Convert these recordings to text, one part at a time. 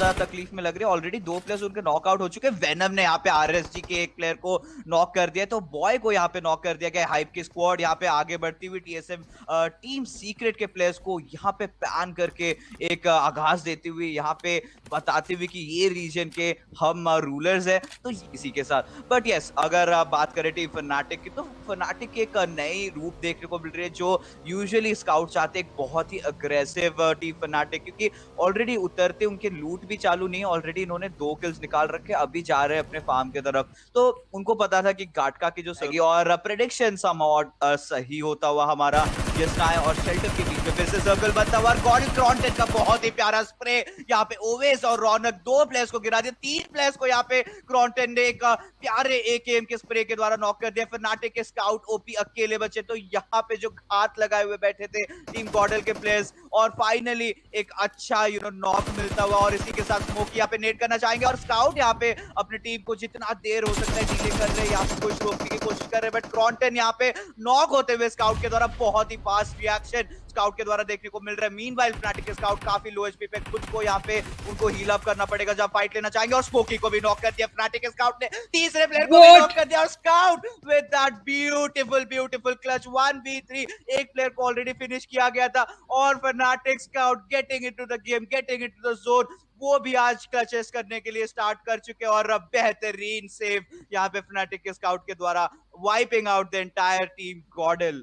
ज्यादा तकलीफ में लग रही है। ऑलरेडी 2 प्लेयर्स उनके नॉकआउट हो चुके हैं। वेनम ने यहाँ पे आरएसजी के एक प्लेयर को नॉक कर दिया, तो बॉय को यहाँ पे नॉक कर दिया गया। हाइप की स्क्वाड यहाँ पे आगे बढ़ती हुई टीएसएम टीम सीक्रेट के प्लेयर्स को यहाँ पे पैन करके एक आगाज देती हुई, यहाँ पे बताते हुए कि ये रीजन के हम रूलर्स है। तो इसी के साथ बट यस, अगर आप बात करें टीम फनाटिक की, तो फनाटिक की एक नई रूप देखने को मिल रही है, जो यूजुअली स्काउट चाहते हैं, एक बहुत ही अग्रेसिव टीम फनाटिक, क्योंकि ऑलरेडी उतरते उनके लूट भी चालू नहीं है। ऑलरेडी इन्होंने 2 किल्स निकाल रखे, अभी जा रहे हैं अपने फार्म की तरफ। तो उनको पता था कि गाटका की जो सही और प्रेडिक्शन सही होता हुआ हमारा यस्नाय और शेल्टर के बीच में फिर से सर्कल बनता हुआ। गॉड क्रॉन्टेड का बहुत ही प्यारा स्प्रे, यहाँ पे ओवेस और रौनक 2 प्लेयर्स को गिरा दिया। 3 प्लेयर्स को यहाँ पे क्रॉन्टेड ने एक प्यारे एकेएम के स्प्रे के द्वारा नॉक कर दिया। फनाटिक के स्काउट ओपी अकेले बचे, तो यहाँ पे जो घात लगाए हुए बैठे थे टीम गॉडल के प्लेयर्स, और फाइनली एक अच्छा नॉक मिलता हुआ। और इसी के साथ स्मोक यहाँ पे नेट करना चाहेंगे, और स्काउट यहाँ पे अपनी टीम को जितना देर हो सकता है डीले कर रहे हैं, यहाँ पे कुछ रोकने की कोशिश कर रहे हैं। बट क्रॉन्टेन यहाँ पे नॉक होते हुए स्काउट के द्वारा बहुत ही फास्ट रिएक्शन स्काउट के द्वारा देखने को मिल रहा है। मीनवाइल फनाटिक के स्काउट काफी लो एचपी पे, खुद को यहाँ पे उनको हील अप करना पड़ेगा जब फाइट लेना चाहेंगे। और स्मोकी को भी नॉक कर दिया फनाटिक के स्काउट ने, तीसरे प्लेयर को भी नॉक कर दिया। और scout with that beautiful clutch 1v3, एक प्लेयर को ऑलरेडी फिनिश किया गया था। और fanatic scout getting into the game, getting into the zone, वो भी आज क्लचेस करने के लिए स्टार्ट कर चुके हैं। और बेहतरीन सेव यहाँ पे फनाटिक के स्काउट के द्वारा, wiping out the entire team GodL.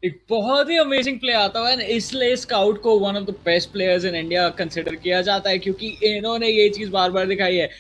एक बहुत ही अमेजिंग प्ले आता है, इसलिए स्काउट को one of the best players in India consider किया जाता है, क्योंकि इन्होंने ये चीज बार बार दिखाई है।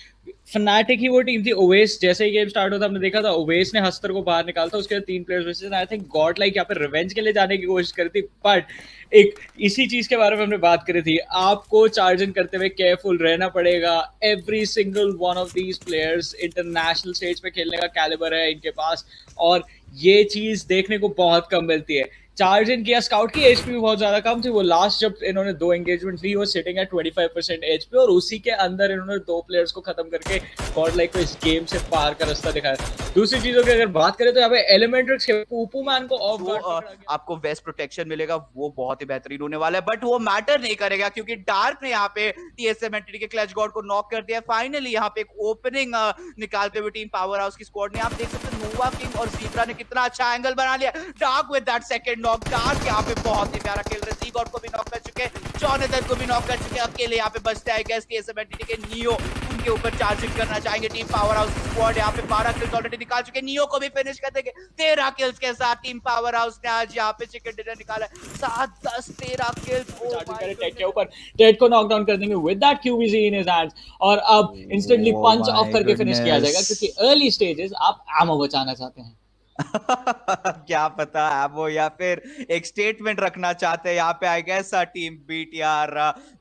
फनाटिक ही वो टीम थी, ओवेस जैसे ही गेम स्टार्ट होता हमने देखा था, ओवेस ने हस्तर को बाहर निकालता, उसके 3 प्लेयर्स बचे। आई थिंक गॉड लाइक यहाँ पे रिवेंज के लिए जाने की कोशिश करी थी, बट एक इसी चीज के बारे में हमने बात करी थी, आपको चार्ज इन करते हुए केयरफुल रहना पड़ेगा। Every single one of these players international stage पे खेलने का कैलिबर है इनके पास, और ये चीज देखने को बहुत कम मिलती है। चार्ज इन किया, स्काउट की एचपी भी बहुत ज्यादा कम थी। वो लास्ट जब इन्होंने 2 एंगेजमेंट ली, वो सिटिंग है 25% एचपी, और उसी के अंदर इन्होंने 2 प्लेयर्स को खत्म करके गॉड लाइक को इस गेम से पार का रास्ता दिखाया। दूसरी चीजों की अगर बात करें तो यहाँ पे एलिमेंट्रिक्स के पूपू मैन को ऑफ गार्ड आपको वेस्ट प्रोटेक्शन मिलेगा, वो बहुत ही बेहतरीन होने वाला है। बट वो मैटर नहीं करेगा, क्योंकि डार्क ने यहाँ पे टीएसएम एंटिटी के क्लच गॉड को नॉक कर दिया। फाइनली यहाँ पे एक ओपनिंग निकालते हुए टीम पावर हाउस की स्क्वाड ने, आप देख सकते हैं नोवा किंग और ज़ीब्रा ने कितना अच्छा एंगल बना लिया। Dark with that second knock, dark यहाँ पे बहुत ही प्यारा खेल रहे। ज़ीगॉड को भी नॉक कर चुके, जॉनथन को भी नॉक कर चुके, अकेले यहाँ पे बचते हैं गैस टीएसएम एंटिटी के नियो, उनके ऊपर चार्जिंग करना चाहेंगे टीम पावर हाउस की स्क्वाड। यहाँ पे 12 किल्स ऑलरेडी निकाल चुके, नियो को भी फिनिश कर देंगे 13 किल्स के साथ। टीम पावर हाउस ने आज यहाँ पे चिकन डिनर निकाला 7 10 13 किल्स। टेड के ऊपर, टेड को नॉक डाउन कर देंगे with that QBZ in his hands, और अब इंस्टेंटली पंच ऑफ करके फिनिश किया जाएगा, क्योंकि अर्ली स्टेजेस आप एमो बचाना चाहते हैं। क्या पता है वो, या फिर एक स्टेटमेंट रखना चाहते हैं। यहाँ पे आई गेस टीम बीटीआर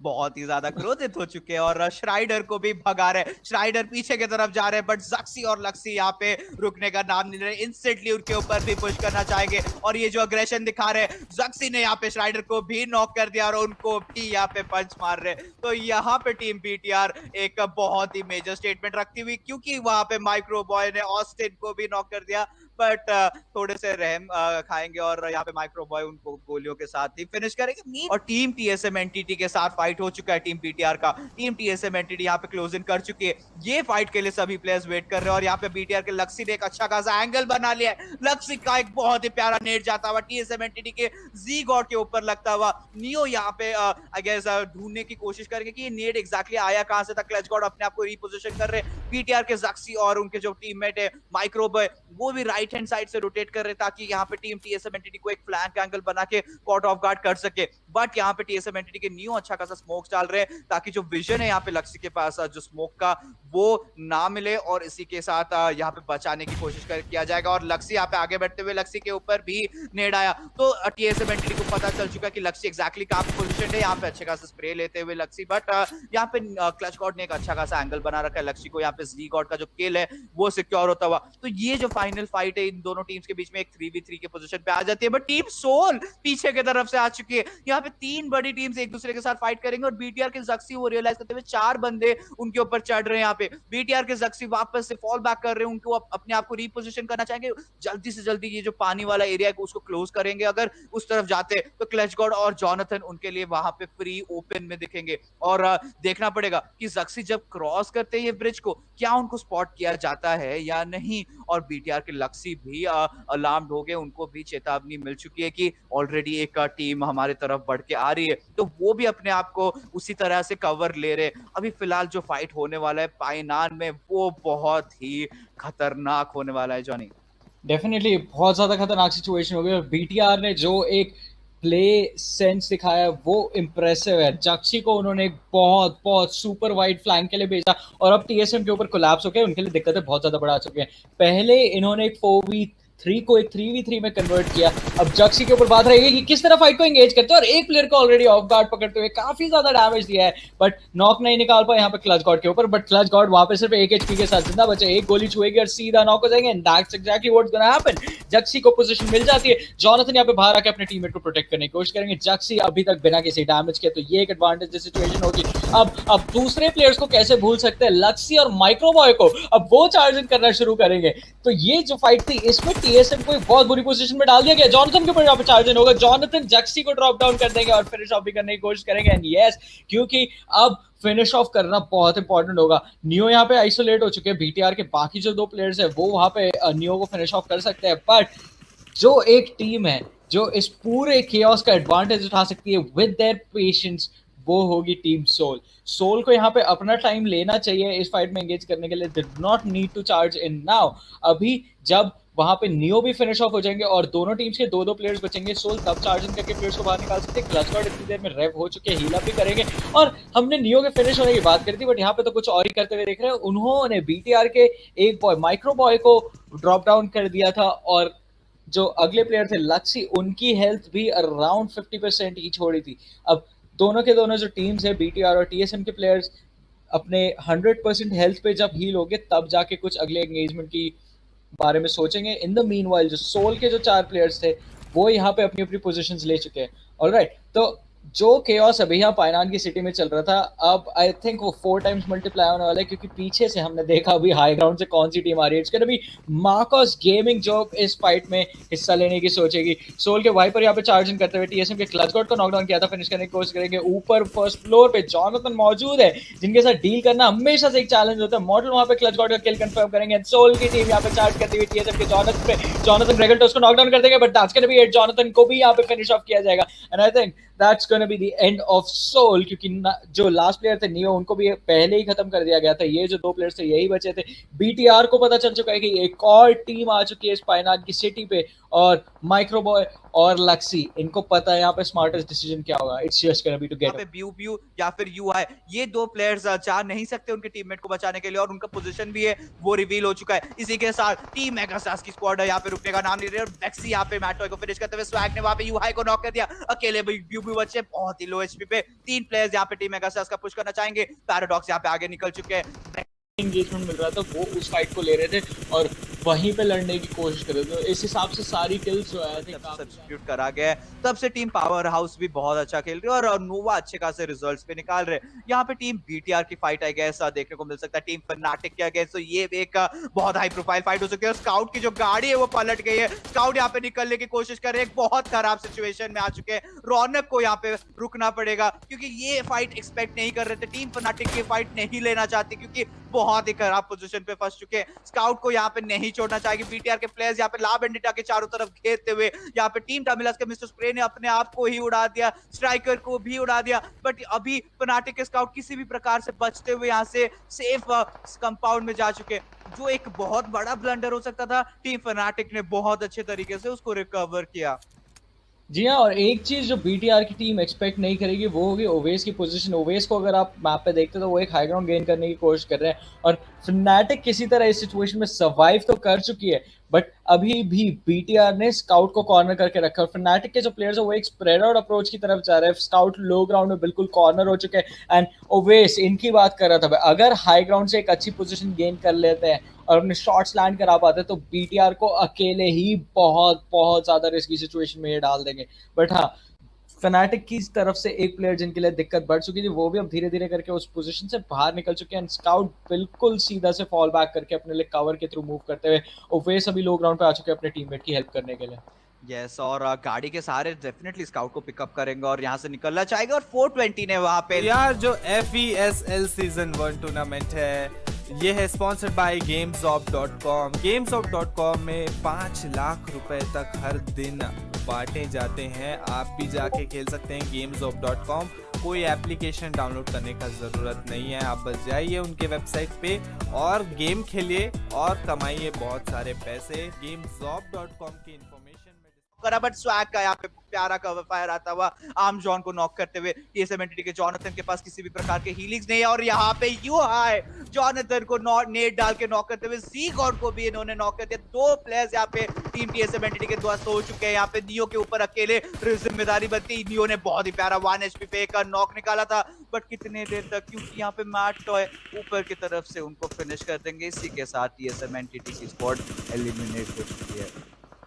बहुत ही ज्यादा क्रोधित हो चुके हैं, और श्राइडर को भी भगा रहे। श्राइडर पीछे की तरफ जा रहे हैं, बट जक्सी और लक्सी यहाँ पे रुकने का नाम नहीं ले रहे। इंस्टेंटली उनके ऊपर भी पुश करना चाहेंगे, और ये जो अग्रेशन दिखा रहे हैं, जक्सी ने यहाँ पे श्राइडर को भी नॉक कर दिया और उनको भी यहाँ पे पंच मार रहे। तो यहाँ पे टीम बीटीआर एक बहुत ही मेजर स्टेटमेंट रखती हुई, क्योंकि वहां पे माइक्रो बॉय ने ऑस्टिन को भी नॉक कर दिया, बट थोड़े से रहम खाएंगे, और यहाँ पे माइक्रो बॉय उनको गोलियों के साथ ही फिनिश करेंगे। और टीम टीएसएम एंटिटी के साथ फाइट हो चुका है टीम बीटीआर का। टीम टीएसएम एंटिटी यहाँ पे क्लोज इन कर चुकी है। ये फाइट के लिए सभी प्लेयर्स वेट कर रहे हैं, और यहाँ पे बीटीआर के लक्सी ने एक अच्छा खासा एंगल बना लिया है। लक्सी का एक बहुत ही प्यारा नेट जाता हुआ टीएसएम एंटिटी के जी गॉड के ऊपर लगता हुआ। नियो यहाँ पे आई गेस ढूंढने की कोशिश करेंगे कि ये नेट एग्जैक्टली आया कहां से था। क्लच गॉड अपने आप को रिपोजिशन कर रहे हैं। बीटीआर के जक्सी और उनके जो टीममेट है माइक्रो बॉय, वो भी राइट हैंड साइड से रोटेट कर रहे, ताकि यहाँ पे टीम टीएसएम एंटिटी को एक फ्लैंक एंगल बना के कॉट ऑफ गार्ड कर सके। बट यहाँ पे टीएसएम एंटिटी के न्यू अच्छा खासा स्मोक्स डाल रहे हैं, ताकि जो विजन है यहाँ पे लक्सी के पास जो स्मोक का, वो ना मिले, और इसी के साथ यहाँ पे बचाने की कोशिश किया जाएगा। और लक्सी यहाँ पे आगे बढ़ते हुए, लक्सी के ऊपर भी नेड आया, तो टीएसएम एंटिटी को पता चल चुका कि लक्सी एग्जैक्टली कहाँ पे पोजिशन है। यहाँ पे अच्छे खासा स्प्रे लेते हुए लक्सी, बट यहाँ पे क्लच गॉड ने एक अच्छा खासा एंगल बना रखा है। लक्सी को यहाँ पे जी गॉड का जो किल है वो सिक्योर होता हुआ। तो ये जो फाइनल फाइट है इन दोनों टीम्स के बीच में, एक 3v3 के पोजीशन पे आ जाती है। बट टीम सोल पीछे की तरफ से आ चुकी है। यहाँ यहाँ पे 3 बड़ी टीम्स एक दूसरे के साथ फाइट करेंगे और बीटीआर के जक्सी वो रियलाइज करते हुए 4 बंदे उनके ऊपर चढ़ रहे हैं। यहाँ पे बीटीआर के जक्सी वापस से फॉल बैक कर रहे हैं, उनको अपने आप को रीपोजिशन करना चाहेंगे, जल्दी से जल्दी ये जो पानी वाला एरिया है उसको क्लोज करेंगे। अगर उस तरफ जाते तो क्लच गॉड और जॉनथन उनके लिए वहां पे फ्री ओपन में दिखेंगे और देखना पड़ेगा कि जक्सी जब क्रॉस करते हैं ये ब्रिज को क्या उनको स्पॉट किया जाता है या नहीं। और बीटीआर के लक्सी भी अलार्म्ड हो गए, उनको भी चेतावनी मिल चुकी है कि ऑलरेडी एक टीम हमारे तरफ बढ़ के आ रही है, तो वो भी अपने आप को उसी तरह से कवर ले रहे। अभी फिलहाल जो फाइट होने वाला है पाइनान में वो बहुत ही खतरनाक होने वाला है जॉनी। डेफिनेटली बहुत ज्यादा खतरनाक सिचुएशन हो गई और बीटीआर ने जो एक प्ले सेंस दिखाया वो इम्प्रेसिव है। जक्सी को उन्होंने एक बहुत बहुत सुपर वाइड फ्लैंक के लिए भेजा और अब टीएसएम के ऊपर कोलैप्स हो गए, उनके लिए दिक्कतें बहुत ज्यादा बढ़ा चुके हैं। पहले इन्होंने एक 4v3 को एक 3v3 में कन्वर्ट किया, अब जक्सी के ऊपर बात रहेगी कि किस तरह फाइट को एंगेज करते हैं और एक प्लेयर को ऑलरेडी ऑफ गार्ड पकड़ते हुए काफी ज्यादा डैमेज दिया है, बट नॉक नहीं निकाल पाए यहाँ पे क्लच गॉड के ऊपर। बट क्लच गॉड वहां पे सिर्फ 1 HP के साथ जिंदा बचे, एक गोली छुएगी और सीधा नॉक हो जाएंगे and that's exactly what's gonna happen. जक्सी को पोजीशन मिल जाती है, जॉनथन यहाँ पे बाहर आके अपने टीममेट को प्रोटेक्ट करने की कोशिश करेंगे। जक्सी अभी तक बिना किसी डैमेज के, तो ये एक एडवांटेज सिचुएशन होगी। अब दूसरे प्लेयर्स को कैसे भूल सकते हैं, लक्सी और माइक्रोबॉय को अब वो चार्जिंग करना शुरू करेंगे। तो ये जो फाइट थी इसमें टीएसएम को बहुत बुरी पोजीशन में डाल दिया गया। जॉनथन के ऊपर यहाँ पे चार्जिंग होगा, जॉनथन जक्सी को ड्रॉप डाउन कर देंगे और फिनिश ऑफ भी करने की कोशिश करेंगे। एंड यस, क्योंकि अब फिनिश ऑफ करना बहुत इंपॉर्टेंट होगा। नियो यहाँ पे आइसोलेट हो चुके हैं, बीटीआर के बाकी जो 2 प्लेयर्स है वो वहां पे नियो को फिनिश ऑफ कर सकते हैं, बट जो एक टीम है जो इस पूरे केओस का एडवांटेज उठा सकती है विद देयर पेशेंस, वो होगी टीम सोल। सोल को यहाँ पे अपना टाइम लेना चाहिए इस फाइट में एंगेज करने के लिए, they do not need to charge in now. अभी जब वहां पे नियो भी फिनिश ऑफ हो जाएंगे और दोनों टीम्स के 2-2 प्लेयर्स बचेंगे, सोल तब चार्जिंग करके प्लेयर्स को बाहर निकाल सकते हैं। क्लच गॉड इतनी देर में रेव हो चुके हैं, हील अप भी करेंगे और हमने नियो के फिनिश होने की बात करी थी, बट यहाँ पे तो कुछ और ही करते हुए देख रहे हैं। उन्होंने बीटीआर के एक बॉय माइक्रो बॉय को ड्रॉप डाउन कर दिया था और जो अगले प्लेयर थे लक्सी, उनकी हेल्थ भी अराउंड 50% ही छोड़ी थी। अब दोनों के दोनों जो टीम्स है बीटीआर और टीएसएम के प्लेयर्स अपने 100% हेल्थ पे जब हील होंगे तब जाके कुछ अगले एंगेजमेंट की बारे में सोचेंगे। इन द मीनवाइल जो सोल के जो 4 प्लेयर्स थे वो यहाँ पे अपनी अपनी पोजीशंस ले चुके हैं। ऑलराइट, तो जो केओस अभी यहाँ पाइनान की सिटी में चल रहा था, अब आई थिंक वो 4 टाइम्स मल्टीप्लाई होने वाला है, क्योंकि पीछे से हमने देखा अभी हाई ग्राउंड से कौन सी टीम आ रही है। इसके अभी मार्कोस गेमिंग जो इस फाइट में हिस्सा लेने की सोचेगी। सोल के वाइपर यहाँ पे चार्जिंग करते हुए टीएसएम के क्लच गॉड को नॉकडाउन किया था, फिनिश करने की कोशिश करेंगे। ऊपर फर्स्ट फ्लोर पे जॉनथन मौजूद है, जिनके साथ डील करना हमेशा से एक चैलेंज होता है। मॉडल वहां पे क्लच गॉड का किल कंफर्म करेंगे। सोल की टीम यहाँ पे चार्ज करती हुई टीएसएम के जॉनथन पे, जॉनथन रेगल्टोस को नॉकडाउन कर देंगे, but that's gonna be it. Jonathan को भी यहाँ पे फिनिश ऑफ किया जाएगा and I think that's gonna be the end of Soul, क्योंकि जो लास्ट प्लेयर थे नियो उनको भी पहले ही खत्म कर दिया गया था। ये जो 2 प्लेयर्स थे यही बचे थे। बीटीआर को पता चल चुका है कि एक और टीम आ चुकी है स्पाइनान की सिटी पे और माइक्रोबॉय और लक्सी, इनको पता है यहाँ पे स्मार्टेस्ट डिसीजन क्या होगा। It's just gonna be to get ब्यू ब्यू या फिर यूआई, ये 2 प्लेयर्स जा नहीं सकते उनके टीममेट को बचाने के लिए और उनका पोजीशन भी है वो रिवील हो चुका है। इसी के साथ टीम मेगास्टार्स की स्क्वाड यहाँ पे रुकने का नाम नहीं ले रही और बेक्सी यहाँ पे मैटॉय को फिनिश करते हुए स्वैग ने वहां पे यूआई को नॉक कर दिया। अकेले ब्यू ब्यू बच्चे बहुत ही लो एचपी पे 3 प्लेयर्स यहाँ पे टीम मेगास्टार्स का पुश करना चाहेंगे। पैराडॉक्स यहाँ पे आगे निकल चुके हैं, एंगेजमेंट मिल रहा था वो उस फाइट को ले रहे थे और वहीं पे लड़ने की कोशिश कर रहे थे। तो इस हिसाब से सारी किल्स जो है सब्स्टिट्यूट करा गया है, तब से टीम पावर हाउस भी बहुत अच्छा खेल रही है और नोवा अच्छे खासे रिजल्ट्स पे निकाल रहे हैं। यहाँ पे टीम बीटीआर की फाइट आई गैस देखने को मिल सकता है टीम फनाटिक के अगेंस्ट, तो ये एक बहुत हाई प्रोफाइल फाइट हो सकती है। स्काउट की जो गाड़ी है वो पलट गई है, स्काउट यहाँ पे निकलने की कोशिश कर रहे हैं, बहुत खराब सिचुएशन में आ चुके हैं। रौनक को यहाँ पे रुकना पड़ेगा क्योंकि ये फाइट एक्सपेक्ट नहीं कर रहे थे, टीम फनाटिक की फाइट नहीं लेना चाहती क्योंकि बहुत ही खराब पोजीशन पे फंस चुके हैं। स्काउट को यहाँ पे नहीं छोड़ना चाहिए। बीटीआर के प्लेयर्स यहाँ पे ला बेंडिटा के चारों तरफ घेरते हुए यहाँ पे टीम टामिलस के मिस्टर स्प्रे ने अपने आप को ही उड़ा दिया, स्ट्राइकर को भी उड़ा दिया, बट अभी फनाटिक के स्काउट किसी भी प्रकार से बचते हुए यहाँ से सेफ कंपाउंड में जा चुके हैं। जो एक बहुत बड़ा ब्लंडर हो सकता था, टीम फनाटिक ने बहुत अच्छे तरीके से उसको रिकवर किया। जी हाँ, और एक चीज जो बीटीआर की टीम एक्सपेक्ट नहीं करेगी वो होगी ओवेस की पोजीशन। ओवेस को अगर आप मैप पे देखते तो वो एक हाई ग्राउंड गेन करने की कोशिश कर रहे हैं और फनाटिक किसी तरह इस सिचुएशन में सर्वाइव तो कर चुकी है, बट अभी भी बीटीआर ने स्काउट को कॉर्नर करके रखा और फनाटिक के जो प्लेयर्स है वो एक स्प्रेड आउट अप्रोच की तरफ जा रहे हैं। स्काउट लो ग्राउंड में बिल्कुल कॉर्नर हो चुके हैं एंड ओवेस इनकी बात कर रहा था, अगर हाई ग्राउंड से एक अच्छी पोजीशन गेन कर लेते हैं और अपने शॉट्स लैंड करा पाते तो बीटीआर को अकेले ही बहुत बहुत ज्यादा रिस्की सिचुएशन में ये डाल देंगे। बट हाँ, फनाटिक की तरफ से एक प्लेयर जिनके लिए दिक्कत बढ़ चुकी थी, वो भी अब धीरे धीरे करके उस पोजीशन से बाहर निकल चुके हैं। स्काउट बिल्कुल सीधा से फॉल बैक करके अपने लिए कवर के थ्रू मूव करते हुए ओवेस अभी लो ग्राउंड पे आ चुके हैं अपने टीममेट की हेल्प करने के लिए। यस और गाड़ी के सहारे डेफिनेटली स्काउट को पिकअप करेंगे और यहाँ से निकलना चाहेगा और 420 ने वहां पे यार जो FESL सीजन 1 टूर्नामेंट है ये है स्पॉन्सर्ड बाय gamesop.com। gamesop.com में 5 लाख रुपए तक हर दिन बांटे जाते हैं। आप भी जाके खेल सकते हैं gamesop.com। कोई एप्लीकेशन डाउनलोड करने का ज़रूरत नहीं है, आप बस जाइए उनके वेबसाइट पे और गेम खेलिए और कमाइए बहुत सारे पैसे। gamesop.com की इंफॉर्मेशन बट स्वैग का यहाँ पे प्यारा कवर फायर आता हुआ आर्म जॉन को नॉक करते हुए TSM एंटिटी के जॉनथन के पास किसी भी प्रकार के हीलिंग्स नहीं है और यहाँ पे यू हाई जॉनथन को नेट डाल के नॉक करते हुए सी गॉड को भी इन्होंने नॉक कर दिया। 2 प्लेयर्स यहाँ पे टीम TSM एंटिटी के ध्वस्त हो चुके हैं। यहाँ पे नियो के ऊपर अकेले जिम्मेदारी बनती। नियो ने बहुत ही प्यारा 1 HP पे एक नॉक निकाला था, बट कितने देर तक, क्योंकि यहाँ पे मैट टॉय ऊपर की तरफ से उनको फिनिश कर देंगे। इसी के साथ TSM एंटिटी की स्क्वाड एलिमिनेट हो चुकी है।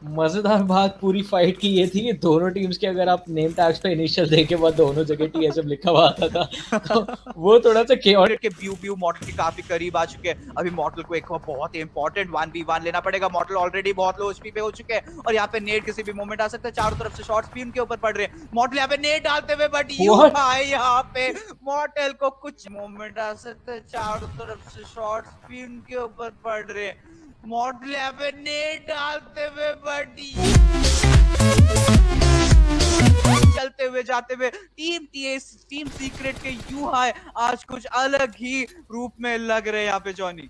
मजेदार बात पूरी फाइट की ये थी कि दोनों टीम्स के अगर आप नेम टैग्स पे इनिशियल देखे बाद दोनों जगह TSM लिखा हुआ आता था तो वो थोड़ा सा केओटिक के ब्यू मॉडल के काफी करीब आ चुके हैं। अभी मॉडल को एक बहुत ही इंपॉर्टेंट 1v1 लेना पड़ेगा। मॉडल ऑलरेडी बहुत लो HP पे हो चुके हैं और यहाँ पे नेट किसी भी मोमेंट आ सकता है। चारों तरफ से शॉट्स भी उनके ऊपर पड़ रहे हैं। मॉडल यहाँ पे नेट डालते हुए, बट यू भाई यहाँ पे मॉडल को कुछ मोमेंट आ सकता है। चारों तरफ से शॉट्स भी उनके ऊपर पड़ रहे हैं। मॉडल यहाँ पे नेट डालते हुए, बट चलते हुए जाते हुए टीम सीक्रेट के यू हाई आज कुछ अलग ही रूप में लग रहे हैं यहाँ पे जॉनी।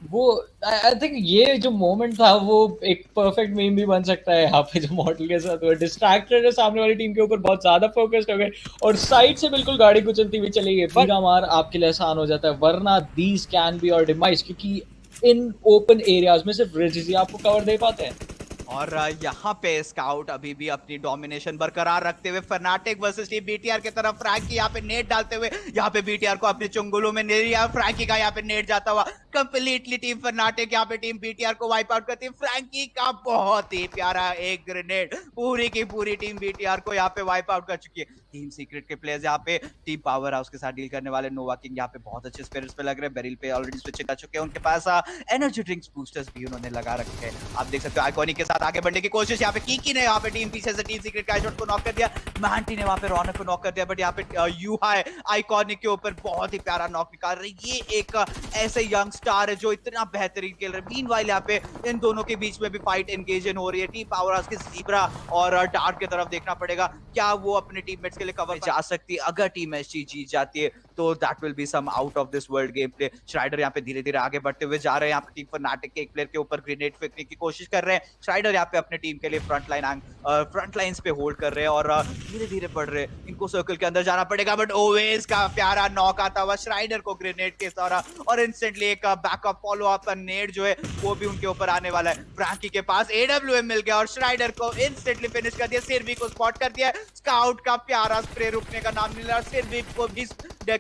वो आई थिंक ये जो मोमेंट था वो एक परफेक्ट मीम भी बन सकता है। यहाँ पे जो मॉडल के साथ वो डिस्ट्रैक्टेड है, सामने वाली टीम के ऊपर बहुत ज्यादा फोकस्ड हो गए और साइड से बिल्कुल गाड़ी कुचलती हुई चली गई। पर मार आपके लिए आसान हो जाता है, वरना दीज कैन बी और डिमाइस, क्योंकि इन ओपन एरियाज में सिर्फ रिजिज ही आपको कवर दे पाते हैं। और यहाँ पे स्काउट अभी भी अपनी डोमिनेशन बरकरार रखते हुए फनाटिक वर्सेस टीम BTR की तरफ फ्रैंकी यहाँ पे नेट डालते हुए यहाँ पे BTR को अपने चुंगलों में ले लिया। फ्रैंकी का यहाँ पे नेट जाता हुआ कंप्लीटली टीम फनाटिक यहाँ पे टीम BTR को वाइप आउट करती है। फ्रैंकी का बहुत ही प्यारा एक ग्रेनेड पूरी की पूरी टीम BTR को यहाँ पे वाइप आउट कर चुकी है। टीम सीक्रेट के प्लेयर्स यहाँ पे टीम पावर हाउस के साथ डील करने वाले नोवा किंग यहाँ पे बहुत अच्छे स्पिरिट्स पे लग रहे हैं। बेरिल पे ऑलरेडी स्विच कर चुके हैं। उनके पास एनर्जी ड्रिंक्स बूस्टर्स भी उन्होंने लगा रखे हैं। आप देख सकते हो आइकॉनिक के साथ आगे बढ़ने की कोशिश यहाँ पे कीकी ने यहाँ पे टीम पीछे से टीम सीक्रेट का शॉट को नॉक कर दिया। मैंटी ने वहां पे रौनक को नॉक कर दिया, बट यहाँ पे यू हाई आइकॉनिक के ऊपर बहुत ही प्यारा नॉक निकाल रही है। ये एक ऐसे यंग स्टार है जो इतना बेहतरीन खेल रहे हैं। मीनवाइल यहाँ पे इन दोनों के बीच में भी फाइट एंगेज हो रही है। टीम पावर हाउस के ज़ीब्रा और डार्क की तरफ देखना पड़ेगा, क्या वो अपने टीममेट्स के लिए कवर जा सकती है। अगर टीम SG जीत जाती है तो that will be some out of this world game play. श्राइडर यहाँ पे धीरे धीरे आगे बढ़ते हुए जा रहे हैं। यहाँ पे टीम फनाटिक के एक प्लेयर के ऊपर ग्रेनेड फेंकने की कोशिश कर रहे हैं। श्राइडर यहाँ पे अपने टीम के लिए फ्रंट लाइंस पे होल्ड कर रहे हैं और धीरे धीरे बढ़ रहे हैं। इनको सर्कल के अंदर जाना पड़ेगा, बट ओवेस का प्यारा नॉक आता हुआ श्राइडर को ग्रेनेड के द्वारा और इंस्टेंटली एक बैकअप फॉलो अप नेड जो है वो भी उनके ऊपर आने वाला है। फ्रैंकी के पास AWM मिल गया और श्राइडर को इंस्टेंटली फिनिश कर दिया। सिरवी को स्पॉट कर दिया। स्काउट का प्यारा स्प्रे रुकने का नाम नहीं ले रहा। सिरवी को भी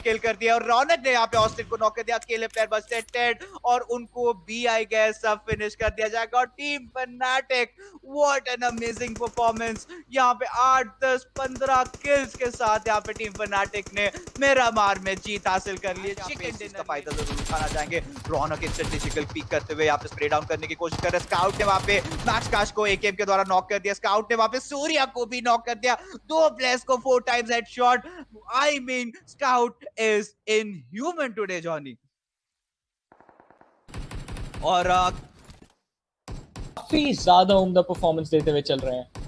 किल कर दिया और रौनक ने यहाँ पे ऑस्टिन को नॉक कर दिया। अकेले प्लेयर बचते टेड और उनको भी आई गेस सब फिनिश कर दिया जाएगा। और team fanatic what an amazing performance. यहाँ पे 8 10 15 किल्स के साथ यहाँ पे टीम फनाटिक ने मेरा मार में जीत हासिल कर ली। चिकन डिनर का फायदा जरूर उठाना चाहेंगे। रौनक इंस्टेंटली चिकन पीक करते हुए यहाँ पे स्प्रे डाउन करने की कोशिश कर रहे हैं। स्काउट ने वहाँ पे मैक्स काश को AKM के द्वारा नॉक कर दिया। स्काउट ने वहाँ पे सूर्या को भी नॉक कर दिया। 2 प्लेयर्स को 4 times headshot. I mean scout is inhuman today Johnny. और काफी ज्यादा उम्दा परफॉर्मेंस देते हुए चल रहे हैं।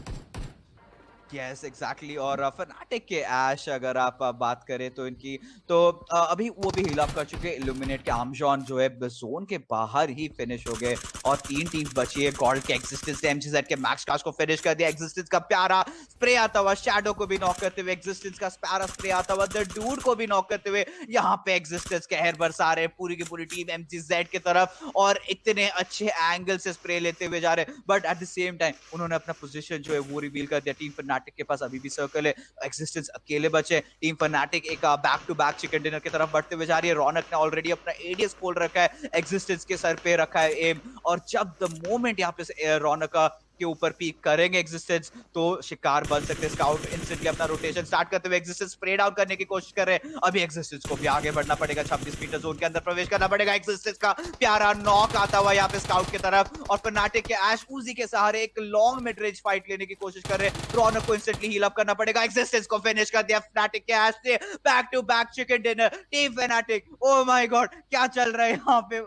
Yes exactly. और फनाटिक के ऐश अगर आप बात करें तो इनकी तो अभी वो भी हिल अप कर चुके हैं। इल्यूमिनेट के आर्मजॉन जो है जोन के बाहर ही फिनिश हो गए और 3 टीम्स बची है। गॉल्ड के एक्सिस्टेंस ने MGZ के मैक्स काश को फिनिश कर दिया। एक्सिस्टेंस का प्यारा स्प्रे आता हुआ शैडो को भी नॉक करते हुए, एक्सिस्टेंस का प्यारा स्प्रे आता हुआ द डूड को भी नॉक करते हुए यहाँ पे एक्सिस्टेंस कहर बरसा रहे पूरी की पूरी टीम MGZ की तरफ और इतने अच्छे एंगल से स्प्रे लेते हुए जा रहे हैं। But at the same time उन्होंने अपना पोजीशन जो है वो रिवील कर दिया। टीम फनाटिक के पास अभी भी सर्कल है। एक्सिस्टेंस अकेले बचे। टीम फनाटिक एक back to back chicken dinner की तरफ बढ़ते हुए जा रही है। रौनक ने ऑलरेडी अपना ADS खोल रखा है। एक्सिस्टेंस के सर पे रखा है एम और जब द मोमेंट यहाँ पे रौनक के ऊपर पीक करेंगे एग्जिस्टेंस तो शिकार बन सकते हैं। स्काउट इंस्टेंटली अपना रोटेशन स्टार्ट करते हुए एग्जिस्टेंस स्प्रे डाउन करने की कोशिश कर रहे हैं। अभी एग्जिस्टेंस को भी आगे बढ़ना पड़ेगा, 26 मीटर जोन के अंदर प्रवेश करना पड़ेगा। एग्जिस्टेंस का प्यारा नॉक आता हुआ यहाँ पे स्काउट की तरफ, और फनाटिक के ऐश उजी के सहारे एक लॉन्ग मिड रेंज फाइट लेने की कोशिश कर रहे हैं। रौनक को इंस्टेंटली हील अप करना पड़ेगा। एग्जिस्टेंस को फिनिश कर दिया फनाटिक के ऐश ने। Back to back chicken dinner team Fnatic. Oh my god क्या चल रहा है यहाँ पे।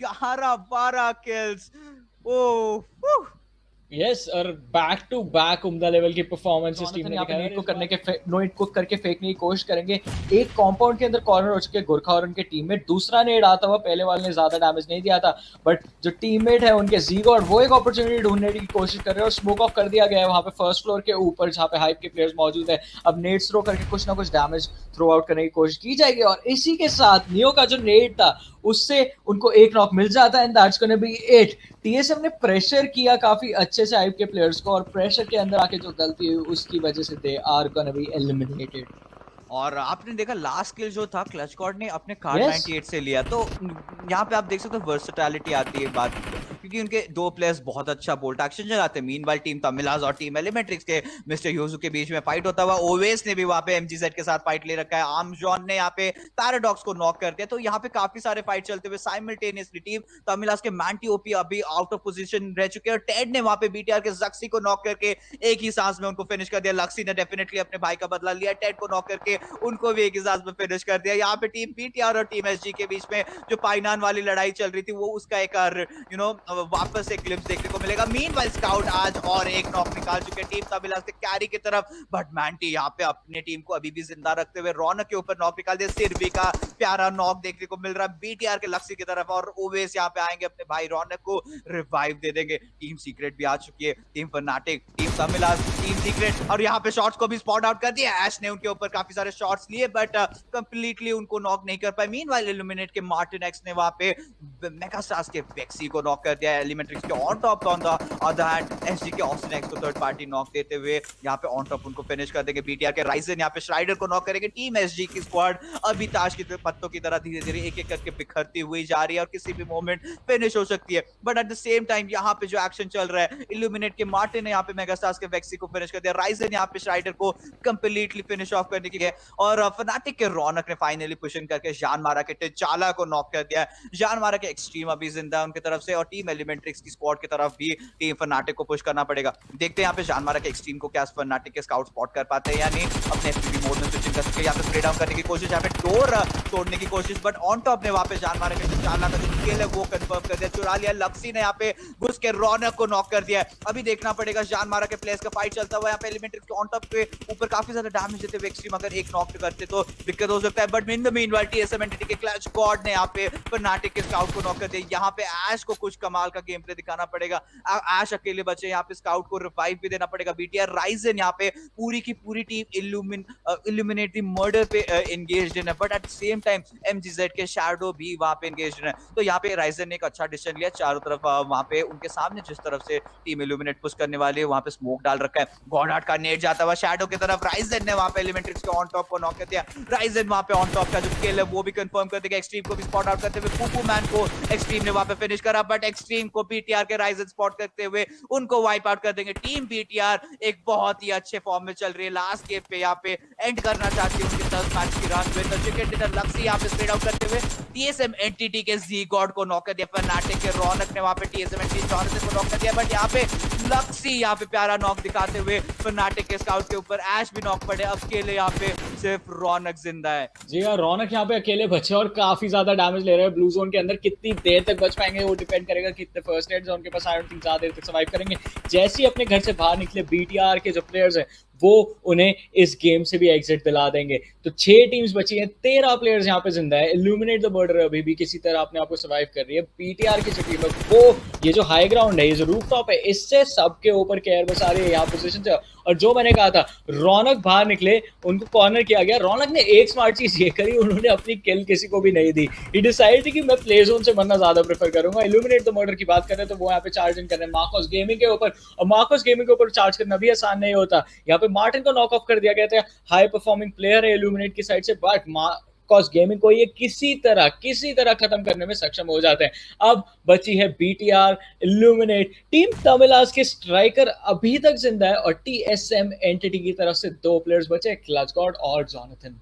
11-12 किल्स। ओह यस और बैक टू बैक उम्दा लेवल की परफॉर्मेंस इस टीम ने दिखाई है। नेट को करके फेंकने की कोशिश करेंगे। एक कंपाउंड के अंदर कॉर्नर हो चुके गोरखा और उनके टीममेट। दूसरा नेट आता हुआ, पहले वाले ने ज्यादा डैमेज नहीं दिया था, बट जो टीममेट है उनके ज़ीगॉड वो एक अपॉर्चुनिटी ढूंढने की कोशिश कर रहे हैं और स्मोक ऑफ कर दिया गया है वहां पे फर्स्ट फ्लोर के ऊपर जहां पे हाइप के प्लेयर्स मौजूद है। अब नेट थ्रो करके कुछ ना कुछ डैमेज थ्रो आउट करने की कोशिश की जाएगी और इसी के साथ नियो का जो नेट था उससे उनको एक नॉक मिल जाता है and that's gonna be it. TSM ने प्रेशर किया काफी अच्छे से हाइप के प्लेयर्स को और प्रेशर के अंदर आके जो गलती हुई उसकी वजह से they are gonna be eliminated. और आपने देखा लास्ट किल जो था क्लच गॉड ने अपने कार 98 से लिया, तो यहाँ पे आप देख सकते हो वर्सेटैलिटी आती है बात, क्योंकि उनके दो प्लेयर्स बहुत अच्छा बोल्ट एक्शन चलाते हैं। मीनवाइल टीम तमिलाज और टीम एलिमेंट्रिक्स के मिस्टर यूजू के बीच में फाइट होता हुआ। ओवेस ने भी वहां पे एमजीजेड के साथ फाइट ले रखा है। आर्मजॉन ने यहाँ पे पैराडॉक्स को नॉक कर दिया। तो यहाँ पे काफी सारे फाइट चलते हुए साइमल्टेनियसली टीम तमिलाज के मैंटी ओपी अभी आउट ऑफ पोजीशन रह चुके हैं और टेड ने वहां पे बीटीआर के जक्सी को नॉक करके एक ही सांस में उनको फिनिश कर दिया। लक्सी ने डेफिनेटली अपने भाई का बदला लिया, टेड को नॉक करके को भी एक ही सांस में फिनिश कर दिया। यहाँ पे टीम बीटीआर और टीम एसजी के बीच में जो पाइनान वाली लड़ाई चल रही थी वो उसका एक वापस एक ग्लिम्स देखने को मिलेगा। मीनवाइल स्काउट आज और एक नॉक निकाल चुके टीम तमिलाज के कैरी की तरफ, बट मैंटी यहाँ पे अपने टीम को अभी भी जिंदा रखते हुए रौनक के ऊपर नॉक निकाल दिया। सिरवी का प्यारा नॉक देखने को मिल रहा है बीटीआर के लक्सी की तरफ और ओवेस यहाँ पे आएंगे अपने भाई रौनक को रिवाइव दे देंगे। टीम सीक्रेट भी आ चुकी है, टीम फनाटिक, टीम तमिलाज, टीम सीक्रेट, और यहाँ पे शॉट्स को भी स्पॉट आउट कर दिया। ऐश ने उनके ऊपर काफी सारे शॉट्स लिए बट कंप्लीटली उनको नॉक नहीं कर पाए। मीनवाइल इल्यूमिनेट के मार्टिन एक्स ने वहां पे मेगास्टार्स के वेक्सी को नॉक कर दिया। एलिमेंट्रिक्स के on top on the other hand SG के ऑस्टिन एक्स को थर्ड पार्टी नॉक देते हुए यहाँ पे ऑन टॉप उनको फिनिश कर देंगे। बीटीआर के राइजन यहाँ पे श्राइडर को नॉक करेंगे। टीम एसजी की स्क्वाड अभी ताश की पत्तों की तरह धीरे धीरे एक एक करके बिखरती हुई जा रही है और किसी भी मोमेंट फिनिश हो सकती है, but at the same time यहाँ पे जो एक्शन चल रहा है, इल्यूमिनेट के मार्टिन ने यहाँ पे मेगास्टार्स के वेक्सी को फिनिश कर दिया। राइजन यहाँ पे श्राइडर को कंप्लीटली फिनिश ऑफ करने की है और फनाटिक के रौनक ने फाइनली पुशन करके जान मारा के टिचाला को नॉक कर दिया है। जान मारा के एक्सट्रीम अभी जिंदा है उनकी तरफ से और टीम एलिमेंट्रिक्स की स्क्वाड की तरफ भी टीम फनाटिक को पुश करना पड़ेगा। देखते हैं यहाँ पे जान मारा के एक्सट्रीम को क्या फनाटिक के स्काउट स्पॉट कर पाते हैं या नहीं। अपने एफपीवी मोड में स्विचिंग कर सकते हैं, यहाँ पे स्प्रे डाउन करने की कोशिश, यहाँ पे डोर तोड़ने की कोशिश, बट ऑन टॉप ने वहां पे जान मारा के टिचाला का जो किल है वो कंफर्म कर दिया, चुरा लिया। लक्सी ने यहाँ पे घुस के रौनक को नॉक कर दिया है। अभी देखना पड़ेगा जान मारा के प्लेयर्स का फाइट चलता हुआ। यहाँ पे एलिमेंट्रिक्स के ऑन टॉप के ऊपर काफी ज्यादा डैमेज देते हुए एक्सट्रीम अगर एक नॉक करते तो दिक्कत हो सकता है, but in the meanwhile TSM entity के क्लच गॉड ने यहाँ पे फनाटिक के स्काउट को नॉक कर दिया। यहाँ पे ऐश को कुछ कमाल का गेम प्ले दिखाना पड़ेगा। ऐश अकेले बचे, यहाँ पे स्काउट को रिवाइव भी देना पड़ेगा। बीटीआर राइजन यहाँ पे पूरी की पूरी टीम इल्यूमिनेट द मर्डर पे एंगेज्ड इन है, but at the same time MGZ के शैडो भी वहां पे एंगेज्ड है। तो यहाँ पे राइजन ने एक अच्छा डिसीजन लिया, चारों तरफ वहां पे उनके सामने जिस तरफ से टीम इल्यूमिनेट पुश करने वाली है वहां पे स्मोक डाल रखा है। गॉडहार्ट का नेट जाता हुआ शैडो की तरफ, राइजन ने वहां पे एलिमेंट्रिक्स के ऑन टॉप को नॉक कर दिया। राइजन वहां पे ऑन टॉप का जो किल है वो भी कंफर्म कर देगा। एक्सट्रीम को भी स्पॉट आउट करते हुए पुपू मैन को एक्सट्रीम ने वहां पे फिनिश करा, बट एक्सट्रीम को बीटीआर के राइजन स्पॉट करते हुए उनको वाइप आउट कर देंगे। टीम बीटीआर एक बहुत ही अच्छे फॉर्म में चल रही है, लास्ट गेम पे यहाँ पे एंड करना चाहती है उनके 10 मैच की run with the chicken dinner. लक्सी यहाँ पे स्प्रेड आउट करते हुए टीएसएम एंटिटी के जी गॉड को नॉक कर दिया। फनाटिक के रौनक ने वहां पे टीएसएम एंटिटी जॉनसन को नॉक कर दिया, बट यहाँ पे लक्सी यहाँ पे प्यारा नॉक दिखाते हुए फनाटिक के स्काउट के ऊपर ऐश भी नॉक पड़े। अब के लिए यहाँ पे सिर्फ रौनक जिंदा है। जी हाँ, रौनक यहाँ पे अकेले बचे और काफी ज्यादा डैमेज ले रहे हैं। ब्लू जोन के अंदर कितनी देर तक बच पाएंगे वो डिपेंड करेगा कितने फर्स्ट एड जोन के पास, आई डोंट थिंक ज्यादा देर तक सर्वाइव करेंगे। जैसे ही अपने घर से बाहर निकले बीटीआर के जो प्लेयर्स हैं वो उन्हें इस गेम से भी एग्जिट दिला देंगे। तो 6 टीम्स बची हैं, 13 प्लेयर्स यहाँ पे जिंदा है। इल्यूमिनेट द मर्डर अभी भी किसी तरह अपने आप को सर्वाइव कर रही है। बीटीआर की जो टीम है वो ये जो हाई ग्राउंड है, ये जो रूफटॉप है, इससे सबके ऊपर केयर बस आ रही है यहाँ पोजीशन से। और जो मैंने कहा था रौनक बाहर निकले, उनको कॉर्नर किया गया। रौनक ने एक स्मार्ट चीज ये करी, उन्होंने अपनी किल किसी को भी नहीं दी। ही डिसाइडेड कि मैं प्ले जोन से मरना ज्यादा प्रेफर करूंगा। इल्यूमिनेट द मर्डर की बात करें तो वो यहाँ पे चार्ज इन कर रहे हैं मार्कोस गेमिंग के ऊपर, और मार्कोस गेमिंग के ऊपर चार्ज करना भी आसान नहीं होता। यहाँ पे मार्टिन को नॉक ऑफ कर दिया गया था, हाई परफॉर्मिंग प्लेयर है इल्यूमिनेट की साइड से, बट कॉस्ट गेमिंग को ये किसी तरह खत्म करने में सक्षम हो जाते हैं। अब बची है BTR, इल्यूमिनेट, टीम तमिलास के स्ट्राइकर अभी तक जिंदा है और TSM एंटिटी की तरफ से 2 प्लेयर्स बचे, क्लच गॉड और जोनाथन।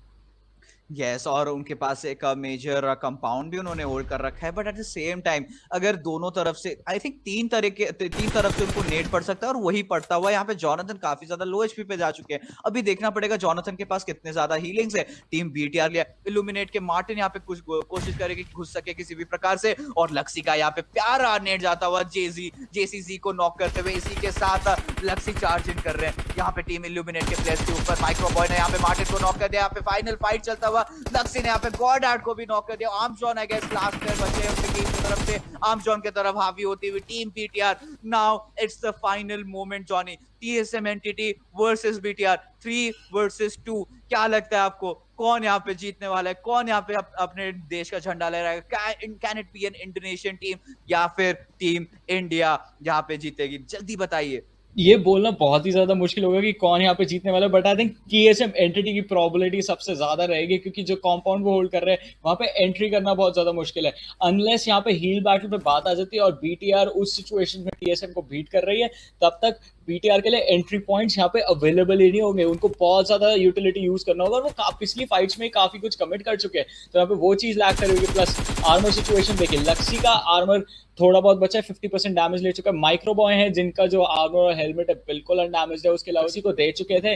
यस और उनके पास एक मेजर कंपाउंड भी उन्होंने होल्ड कर रखा है, but at the same time अगर दोनों तरफ से आई थिंक तीन तरफ से उनको नेट पड़ सकता है और वही पड़ता हुआ यहाँ पे जोनाथन काफी ज्यादा लो एचपी पे जा चुके हैं। अभी देखना पड़ेगा जोनाथन के पास कितने ज्यादा हीलिंग्स है। टीम BTR लिया, इल्यूमिनेट के मार्टिन यहाँ पे कुछ कोशिश करेगी घुस सके किसी भी प्रकार से, और लक्सी का यहाँ पे प्यारा नेट जाता हुआ JCZ को नॉक करते हुए। इसी के साथ लक्सी चार्ज इन कर रहे हैं यहाँ पे टीम इल्यूमिनेट के प्लेयर्स के ऊपर। माइक्रोबॉय ने यहाँ पे मार्टिन को नॉक कर दिया, यहाँ पे फाइनल फाइट चलता हुआ लक्सी ने यहाँ पे गॉड को भी नॉक कर दिया। Armstrong I guess last player बचे हैं उनकी टीम की तरफ से, आर्मस्ट्रॉन्ग की तरफ हावी होती हुई team BTR। Now it's the final moment Johnny, TSM entity versus BTR 3 versus 2। क्या लगता है आपको कौन यहाँ पे जीतने वाला है, कौन यहाँ पे अपने देश का झंडा ले रहा है? Can it be an Indonesian team या फिर टीम इंडिया यहाँ पे जीतेगी? जल्दी बताइए। ये बोलना बहुत ही ज्यादा मुश्किल होगा कि कौन यहाँ पे जीतने वाला है, but I think TSM entity की प्रोबेबिलिटी सबसे ज्यादा रहेगी, क्योंकि जो कंपाउंड वो होल्ड कर रहे हैं वहां पे एंट्री करना बहुत ज्यादा मुश्किल है, अनलेस यहाँ पे हील बैटल पे बात आ जाती है और BTR उस सिचुएशन में TSM को बीट कर रही है, तब तक BTR के लिए एंट्री पॉइंट्स यहाँ पे अवेलेबल ही नहीं होंगे। उनको बहुत ज्यादा यूटिलिटी यूज करना होगा और वो पिछली फाइट्स में काफी कुछ कमिट कर चुके हैं, तो यहाँ पे वो चीज लैक करेगी। प्लस आर्मर सिचुएशन देखिए, लक्सी का आर्मर थोड़ा बहुत बचा है, 50% डैमेज ले चुका है। माइक्रोबॉय है जिनका जो आर्मर और हेलमेट है बिल्कुल अनडैमेज्ड है, उसके अलावा उसी को दे चुके थे,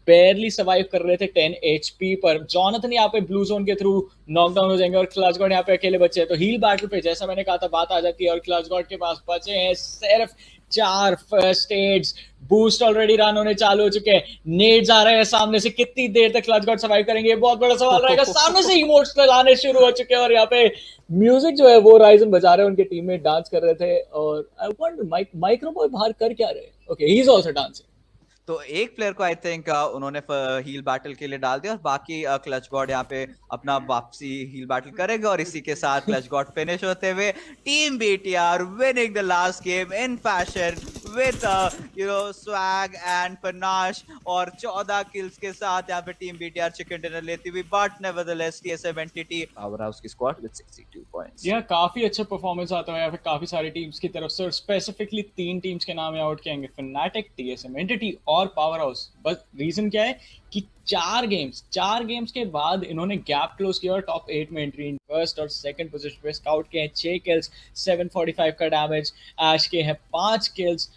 बेरली सर्वाइव कर रहे थे 10 HP पर। जोनाथन यहाँ पे ब्लू जोन के थ्रू नॉकडाउन हो जाएंगे और क्लच गॉड यहाँ पे अकेले बचे हैं, तो हील बैटल पे जैसा मैंने कहा था बात आ जाती है और क्लच गॉड के पास बचे हैं सिर्फ 4 first aids. Boost already run होने चालू हो चुके हैं, नेड्स आ रहे हैं सामने से, कितनी देर तक क्लच गॉड सर्वाइव करेंगे ये बहुत बड़ा सवाल रहेगा। सामने से इमोट्स आने शुरू हो चुके हैं और यहाँ पे म्यूजिक जो है वो राइजन बजा रहे हैं, उनके टीम में डांस कर रहे थे और आई वंडर माइक्रोबॉय बाहर कर क्या रहे? Okay, he is also dancing. तो एक प्लेयर को आई थिंक उन्होंने हील बैटल के लिए डाल दिया और बाकी क्लच गॉड यहाँ पे अपना वापसी हील बैटल करेंगे और इसी के साथ क्लच गॉड फिनिश होते हुए team BTR winning the last game in fashion with swag and panache और 14 किल्स के साथ यहाँ पे टीम BTR चिकन डिनर लेती हुई। But nevertheless TSM entity power house की स्क्वाड विद 62 पॉइंट्स। यह काफी अच्छा परफॉर्मेंस आता है यहाँ पे काफी सारी टीम्स की तरफ से और स्पेसिफिकली 3 टीम्स के नाम आउट किएंगे, फनाटिक, TSM एंटिटी और पावर हाउस। बस रीजन क्या है कि 4 गेम्स के बाद इन्होंने गैप क्लोज किया और टॉप 8 में एंट्री, फर्स्ट और सेकंड पोजीशन पे स्काउट के हैं 6 किल्स, 745 का डैमेज, ऐश के हैं 5 किल्स,